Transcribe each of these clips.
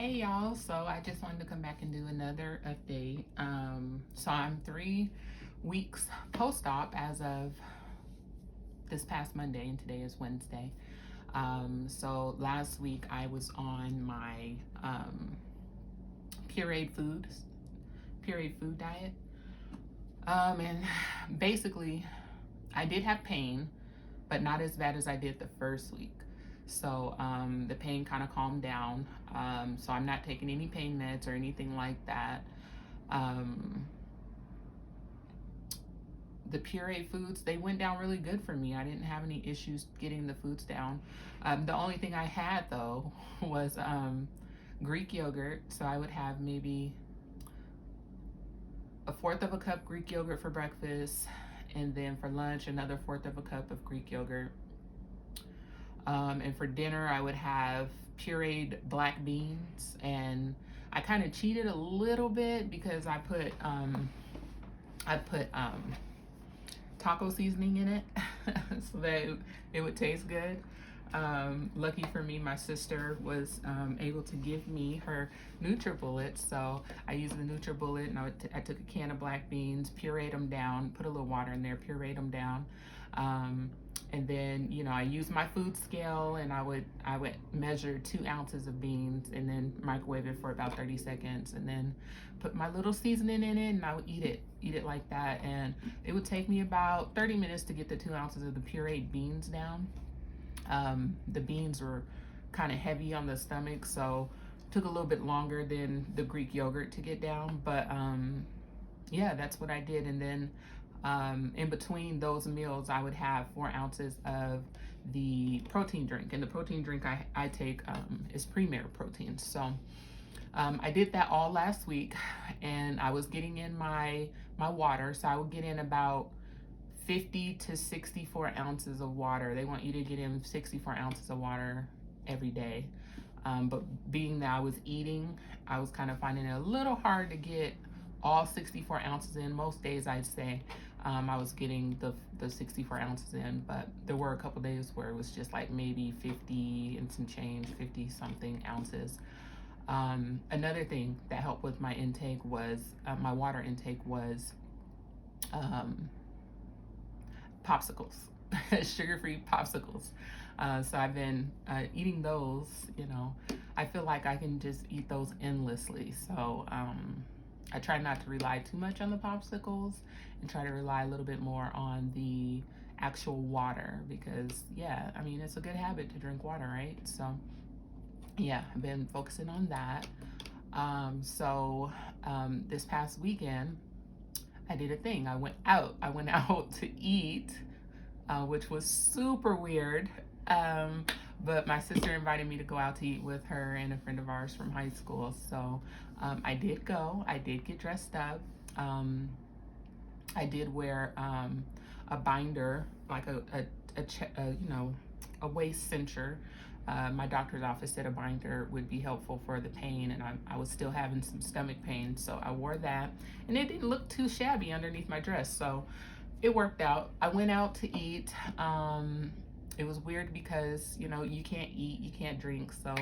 Hey y'all, so I just wanted to come back and do another update. So I'm 3 weeks post-op as of this past Monday, and today is Wednesday. So last week I was on my pureed food diet. And basically I did have pain, but not as bad as I did the first week. So the pain kind of calmed down. So I'm not taking any pain meds or anything like that. The pureed foods, they went down really good for me. I didn't have any issues getting the foods down. The only thing I had though was Greek yogurt. So I would have maybe a fourth of a cup Greek yogurt for breakfast, and then for lunch another fourth of a cup of Greek yogurt. And for dinner I would have pureed black beans, and I kind of cheated a little bit because I put taco seasoning in it so that it would taste good. Lucky for me, my sister was able to give me her NutriBullet, so I used the NutriBullet, and I took a can of black beans, pureed them down, put a little water in there, pureed them down, and then I used my food scale, and I would measure 2 ounces of beans and then microwave it for about 30 seconds, and then put my little seasoning in it, and I would eat it like that. And it would take me about 30 minutes to get the 2 ounces of the pureed beans down. The beans were kind of heavy on the stomach, so it took a little bit longer than the Greek yogurt to get down, but yeah, that's what I did. And then in between those meals I would have 4 ounces of the protein drink, and the protein drink I take is Premier Protein. So I did that all last week, and I was getting in my water, so I would get in about 50 to 64 ounces of water. They want you to get in 64 ounces of water every day. But being that I was eating, I was kind of finding it a little hard to get all 64 ounces in. Most days I'd say I was getting the 64 ounces in, but there were a couple days where it was just like maybe 50 and some change, 50 something ounces. Another thing that helped with my intake was, my water intake was popsicles, sugar-free popsicles. So I've been eating those. I feel like I can just eat those endlessly. So I try not to rely too much on the popsicles and try to rely a little bit more on the actual water, because yeah, I mean, it's a good habit to drink water, right? So yeah, I've been focusing on that. This past weekend I did a thing. I went out to eat, which was super weird. But my sister invited me to go out to eat with her and a friend of ours from high school. So I did go. I did get dressed up. I did wear a binder, like a waist cincher. My doctor's office said a binder would be helpful for the pain, and I was still having some stomach pain, so I wore that, and it didn't look too shabby underneath my dress, so it worked out. I went out to eat. It was weird because you can't eat, you can't drink, so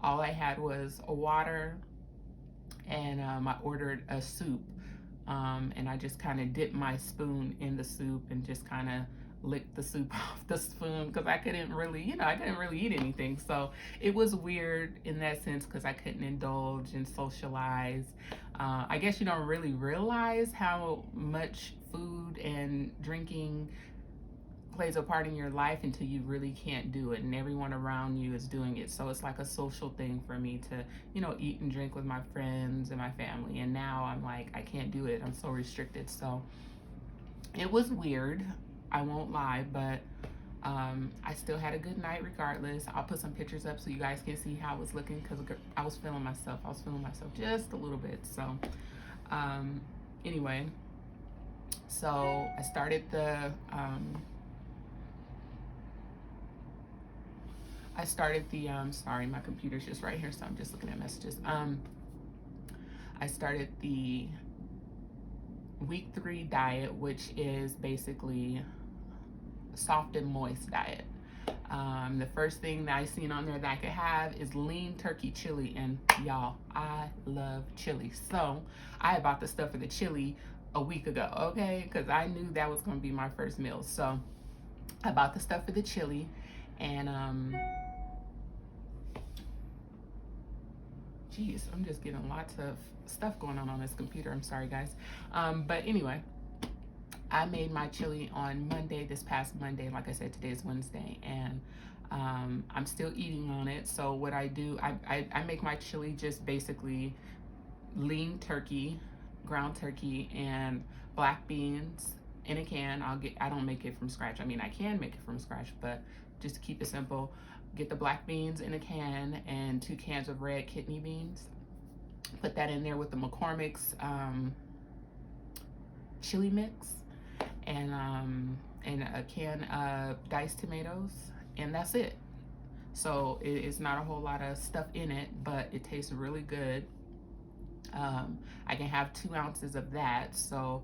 all I had was a water, and I ordered a soup, and I just kind of dipped my spoon in the soup and just kind of lick the soup off the spoon, because I couldn't really eat anything. So it was weird in that sense, because I couldn't indulge and socialize. I guess you don't really realize how much food and drinking plays a part in your life until you really can't do it, and everyone around you is doing it. So it's like a social thing for me to eat and drink with my friends and my family, and now I'm like, I can't do it. I'm so restricted. So it was weird, I won't lie, but I still had a good night regardless. I'll put some pictures up so you guys can see how I was looking, because I was feeling myself. Just a little bit. So anyway, so I started the sorry, my computer's just right here, so I'm just looking at messages. I started the week 3 diet, which is basically soft and moist diet. The first thing that I seen on there that I could have is lean turkey chili, and y'all, I love chili. So I bought the stuff for the chili a week ago, okay? Because I knew that was going to be my first meal. So I bought the stuff for the chili, and geez, I'm just getting lots of stuff going on this computer. I'm sorry, guys. But anyway, I made my chili on Monday, this past Monday. Like I said, today is Wednesday, and I'm still eating on it. So what I do, I make my chili just basically lean turkey, ground turkey, and black beans in a can. I don't make it from scratch. I mean, I can make it from scratch, but just to keep it simple, get the black beans in a can and 2 cans of red kidney beans. Put that in there with the McCormick's chili mix, and a can of diced tomatoes, and that's it. So it's not a whole lot of stuff in it, but it tastes really good. I can have 2 ounces of that. So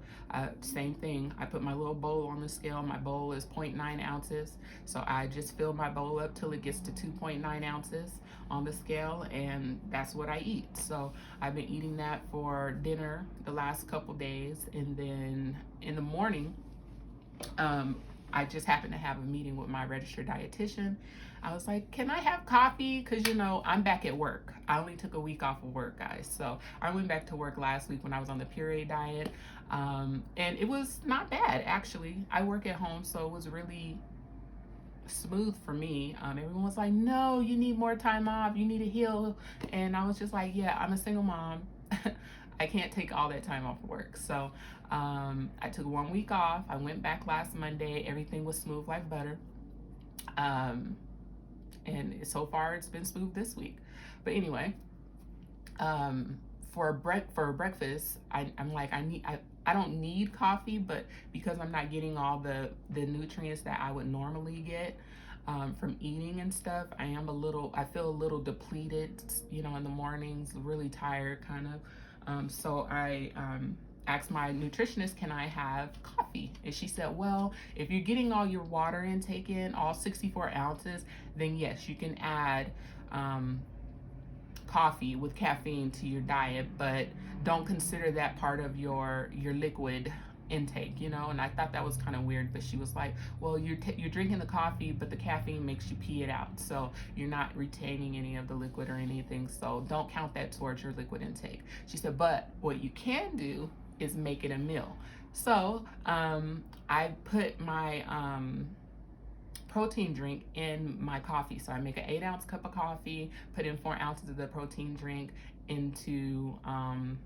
same thing, I put my little bowl on the scale. My bowl is 0.9 ounces. So I just fill my bowl up till it gets to 2.9 ounces on the scale, and that's what I eat. So I've been eating that for dinner the last couple days, and then in the morning, I just happened to have a meeting with my registered dietitian. I was like, can I have coffee? Because, you know, I'm back at work. I only took a week off of work, guys. So I went back to work last week when I was on the puree diet. And it was not bad, actually. I work at home, so it was really smooth for me. Everyone was like, no, you need more time off. You need to heal. And I was just like, yeah, I'm a single mom. I can't take all that time off of work. So I took 1 week off. I went back last Monday. Everything was smooth like butter. And so far it's been smooth this week. But anyway, for breakfast, I'm like, I don't need coffee, but because I'm not getting all the nutrients that I would normally get from eating and stuff, I feel a little depleted, you know, in the mornings, really tired kind of. So I asked my nutritionist, can I have coffee? And she said, well, if you're getting all your water intake in, all 64 ounces, then yes, you can add coffee with caffeine to your diet, but don't consider that part of your liquid intake, you know. And I thought that was kind of weird, but she was like, well, you're drinking the coffee, but the caffeine makes you pee it out, so you're not retaining any of the liquid or anything, so don't count that towards your liquid intake. She said, but what you can do is make it a meal. So I put my protein drink in my coffee. So I make an 8-ounce cup of coffee, put in 4 ounces of the protein drink into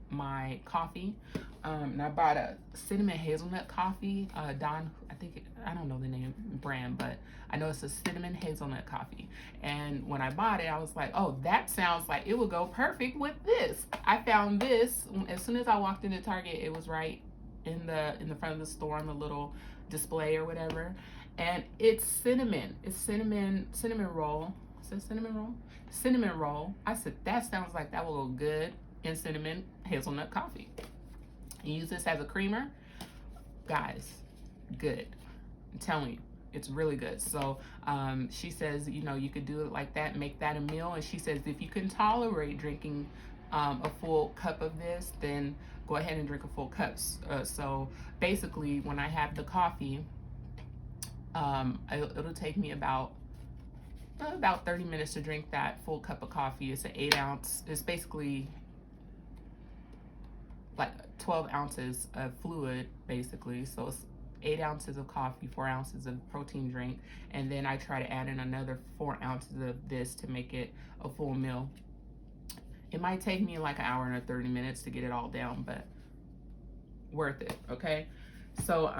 my coffee. And I bought a cinnamon hazelnut coffee. I don't know the name brand, but I know it's a cinnamon hazelnut coffee. And when I bought it, I was like, oh, that sounds like it would go perfect with this. I found this as soon as I walked into Target. It was right in the front of the store on the little display or whatever. And it's cinnamon. It's cinnamon roll. Is it cinnamon roll? Cinnamon roll. I said, that sounds like that will go good in cinnamon hazelnut coffee. You use this as a creamer. Guys, good. I'm telling you, it's really good. So she says, you know, you could do it like that, make that a meal. And she says, if you can tolerate drinking a full cup of this, then go ahead and drink a full cup. So basically, when I have the coffee, it'll take me about 30 minutes to drink that full cup of coffee. It's an 8-ounce. It's basically like 12 ounces of fluid, basically. So it's 8 ounces of coffee, 4 ounces of protein drink, and then I try to add in another 4 ounces of this to make it a full meal. It might take me like an hour and 30 minutes to get it all down, but worth it, okay? So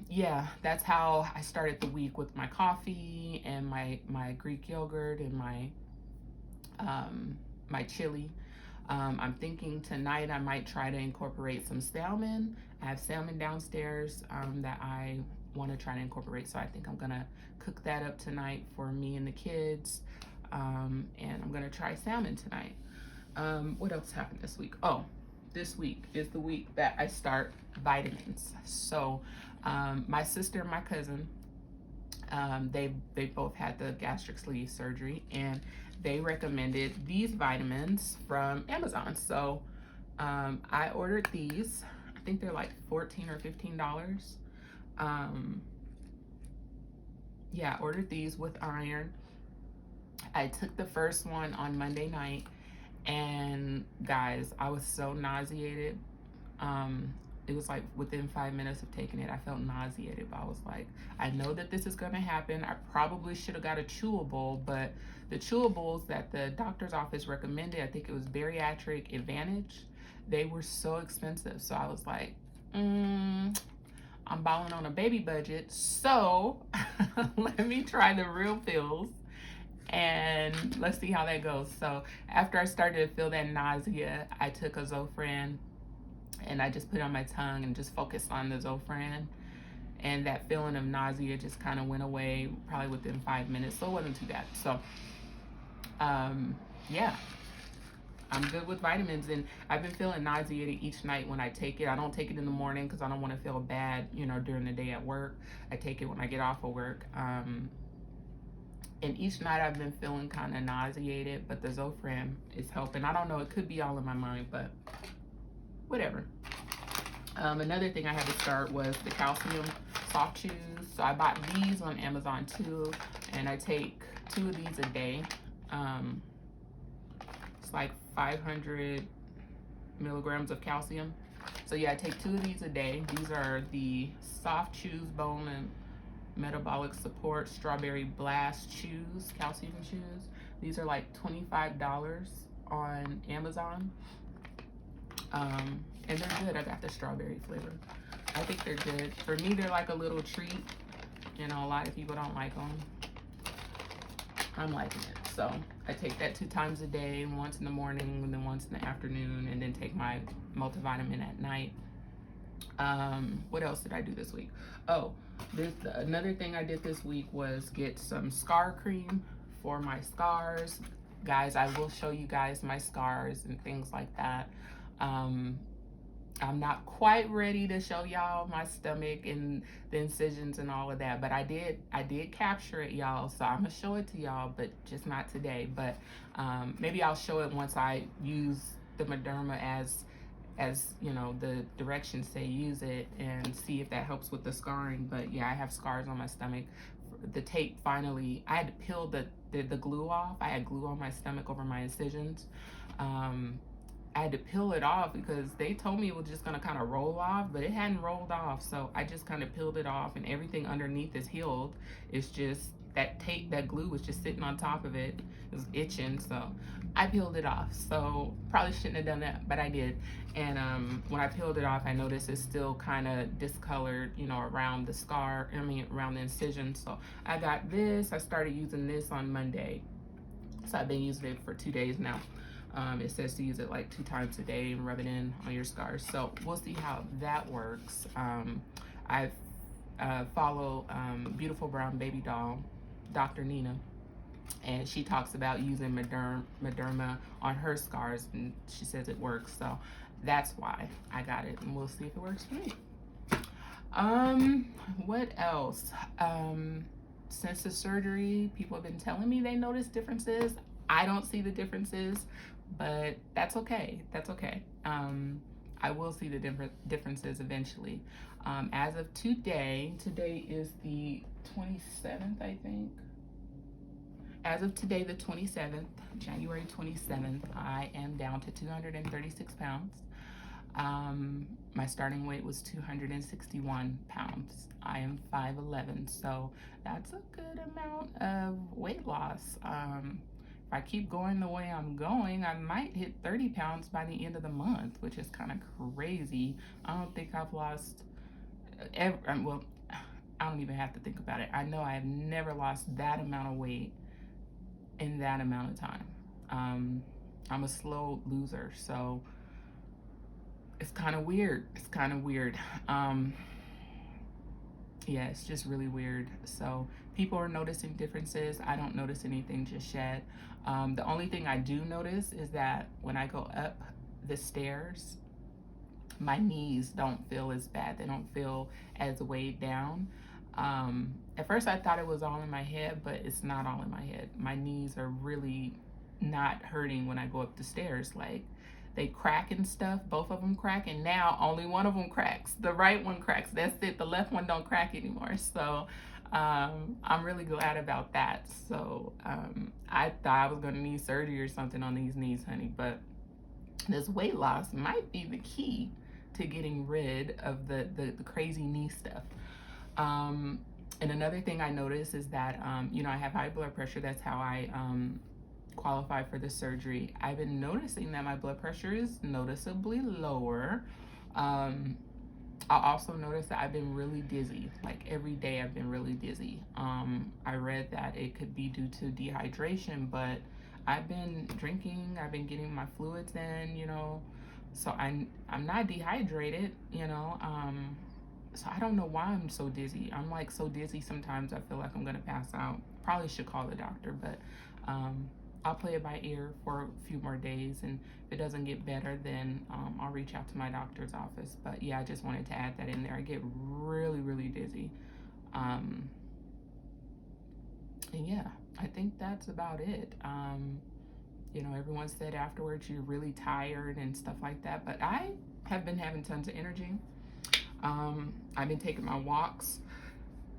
yeah, that's how I started the week, with my coffee and my Greek yogurt and my chili. I'm thinking tonight I might try to incorporate some salmon. I have salmon downstairs that I want to try to incorporate, so I think I'm gonna cook that up tonight for me and the kids, and I'm gonna try salmon tonight. What else happened this week? Oh, this week is the week that I start vitamins. So my sister and my cousin, They both had the gastric sleeve surgery, and they recommended these vitamins from Amazon. So I ordered these. I think they're like $14 or $15. Yeah, I ordered these with iron. I took the first one on Monday night, and guys, I was so nauseated. It was like within 5 minutes of taking it, I felt nauseated. But I was like, I know that this is going to happen. I probably should have got a chewable, but the chewables that the doctor's office recommended, I think it was Bariatric Advantage, they were so expensive. So I was like, I'm balling on a baby budget, so let me try the real pills and let's see how that goes. So after I started to feel that nausea, I took a Zofran and I just put it on my tongue and just focused on the Zofran, and that feeling of nausea just kind of went away probably within 5 minutes, so it wasn't too bad. So yeah, I'm good with vitamins, and I've been feeling nauseated each night when I take it. I don't take it in the morning because I don't want to feel bad, during the day at work. I take it when I get off of work. And each night I've been feeling kind of nauseated, but the Zofran is helping. I don't know, it could be all in my mind, but whatever. Another thing I had to start was the calcium soft chews. So I bought these on Amazon too, and I take 2 of these a day. It's like 500 milligrams of calcium. So yeah, I take 2 of these a day. These are the Soft Chews Bone and Metabolic Support Strawberry Blast Chews, calcium chews. These are like $25 on Amazon. And they're good. I got the strawberry flavor. I think they're good. For me, they're like a little treat. A lot of people don't like them. I'm liking it. So I take that 2 times a day, once in the morning and then once in the afternoon, and then take my multivitamin at night. What else did I do this week? Oh, another thing I did this week was get some scar cream for my scars. Guys, I will show you guys my scars and things like that. I'm not quite ready to show y'all my stomach and the incisions and all of that, but I did capture it, y'all, so I'm gonna show it to y'all, but just not today. But maybe I'll show it once I use the Mederma as the directions say use it, and see if that helps with the scarring. But yeah, I have scars on my stomach. The tape, finally, I had to peel the glue off. I had glue on my stomach over my incisions. I had to peel it off because they told me it was just gonna kind of roll off, but it hadn't rolled off. So I just kind of peeled it off, and everything underneath is healed. It's just that tape, that glue was just sitting on top of it. It was itching, so I peeled it off. So probably shouldn't have done that, but I did. And when I peeled it off, I noticed it's still kind of discolored, around the scar, around the incision. So I got this. I started using this on Monday. So I've been using it for 2 days now. It says to use it like 2 times a day and rub it in on your scars. So we'll see how that works. I follow Beautiful Brown Baby Doll, Dr. Nina, and she talks about using Mederma on her scars, and she says it works. So that's why I got it, and we'll see if it works for me. What else? Since the surgery, people have been telling me they notice differences. I don't see the differences, but that's okay. That's okay. I will see the differences eventually. As of today is the 27th, I think. As of today, the 27th, January 27th, I am down to 236 pounds. My starting weight was 261 pounds. I am 5'11", so that's a good amount of weight loss. If I keep going the way I'm going, I might hit 30 pounds by the end of the month, which is kind of crazy. I don't think I've lost well, I don't even have to think about it. I know I have never lost that amount of weight in that amount of time. I'm a slow loser, so it's kind of weird. It's kind of weird. Yeah, it's just really weird. So people are noticing differences. I don't notice anything just yet. The only thing I do notice is that when I go up the stairs, my knees don't feel as bad. They don't feel as weighed down. At first I thought it was all in my head, but it's not all in my head. My knees are really not hurting when I go up the stairs. Like, they crack and stuff. Both of them crack, and now only one of them cracks. The right one cracks. That's it. The left one don't crack anymore. So I'm really glad about that. So I thought I was going to need surgery or something on these knees, honey. But this weight loss might be the key to getting rid of the crazy knee stuff. And another thing I noticed is that, you know, I have high blood pressure. That's how I qualify for the surgery. I've been noticing that my blood pressure is noticeably lower. I also noticed that I've been really dizzy. Like, every day I've been really dizzy. I read that it could be due to dehydration, but I've been drinking, I've been getting my fluids in, you know, so I'm not dehydrated, you know. So I don't know why I'm so dizzy. I'm like so dizzy sometimes I feel like I'm gonna pass out. Probably should call the doctor, but I'll play it by ear for a few more days, and if it doesn't get better, then I'll reach out to my doctor's office. But yeah, I just wanted to add that in there. I get really dizzy. And yeah, I think that's about it. You know, everyone said afterwards you're really tired and stuff like that, but I have been having tons of energy. I've been taking my walks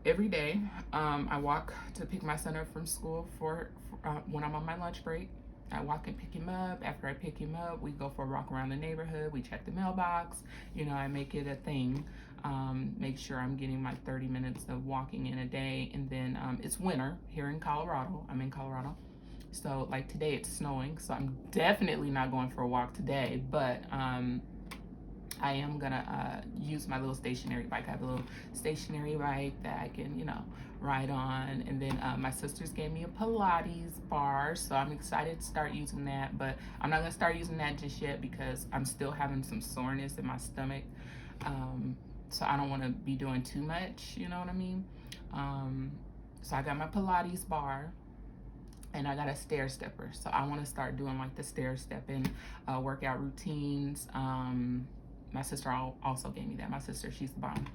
every day. I walk to pick my son up from school for when I'm on my lunch break. I walk and pick him up. After I pick him up, we go for a walk around the neighborhood. We check the mailbox. You know, I make it a thing. Make sure I'm getting my 30 minutes of walking in a day. And then it's winter here in Colorado. I'm in Colorado. So like today it's snowing. So I'm definitely not going for a walk today. But I am gonna use my little stationary bike. I have a little stationary bike that I can, you know, ride on. And then my sisters gave me a Pilates bar, so I'm excited to start using that. But I'm not gonna start using that just yet because I'm still having some soreness in my stomach. So I don't want to be doing too much, you know what I mean? So I got my Pilates bar, and I got a stair stepper. So I want to start doing like the stair stepping workout routines. My sister also gave me that. My sister, she's the bomb.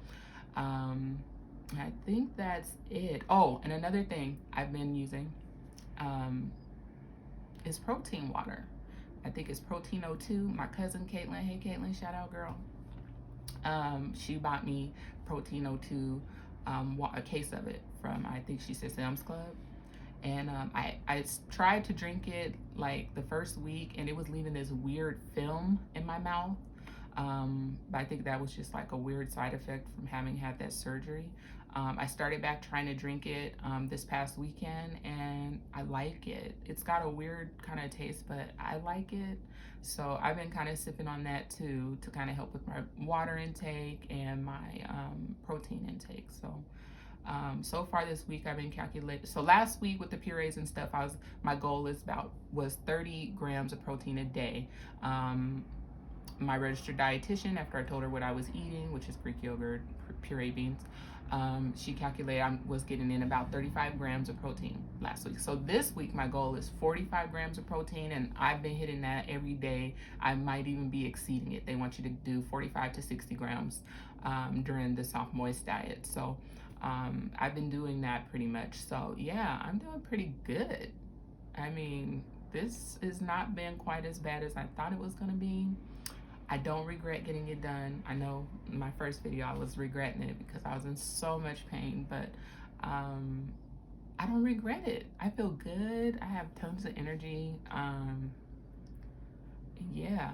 I think that's it. Oh, and another thing I've been using is protein water. I think it's Protein O2. My cousin Caitlin, hey Caitlin, shout out girl. She bought me Protein O2, a case of it from, I think she said Sam's Club. And I tried to drink it like the first week, and it was leaving this weird film in my mouth. But I think that was just like a weird side effect from having had that surgery. I started back trying to drink it this past weekend, and I like it. It's got a weird kind of taste, but I like it. So I've been kind of sipping on that too, to kind of help with my water intake and my protein intake. So so far this week I've been calculating. So last week with the purees and stuff, my goal was 30 grams of protein a day. My registered dietitian, after I told her what I was eating, which is Greek yogurt, puree beans, she calculated I was getting in about 35 grams of protein last week. So this week my goal is 45 grams of protein, and I've been hitting that every day. I might even be exceeding it. They want you to do 45 to 60 grams during the soft moist diet. So I've been doing that pretty much. So yeah, I'm doing pretty good. I mean, this has not been quite as bad as I thought it was gonna be. I don't regret getting it done. I know in my first video I was regretting it because I was in so much pain, but I don't regret it. I feel good. I have tons of energy. Yeah,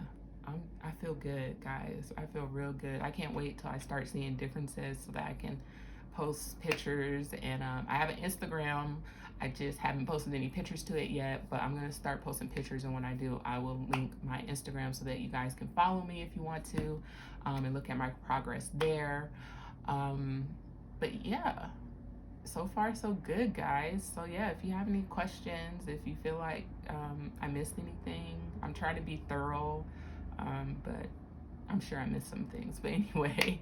I feel good, guys. I feel real good. I can't wait till I start seeing differences so that I can post pictures. And I have an Instagram. I just haven't posted any pictures to it yet, but I'm gonna start posting pictures, and when I do, I will link my Instagram so that you guys can follow me if you want to, and look at my progress there. But yeah, so far so good, guys. So yeah, if you have any questions, if you feel like I missed anything, I'm trying to be thorough, but I'm sure I missed some things. But anyway,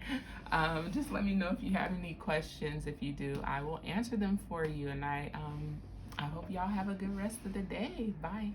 just let me know if you have any questions. If you do, I will answer them for you. And I hope y'all have a good rest of the day. Bye.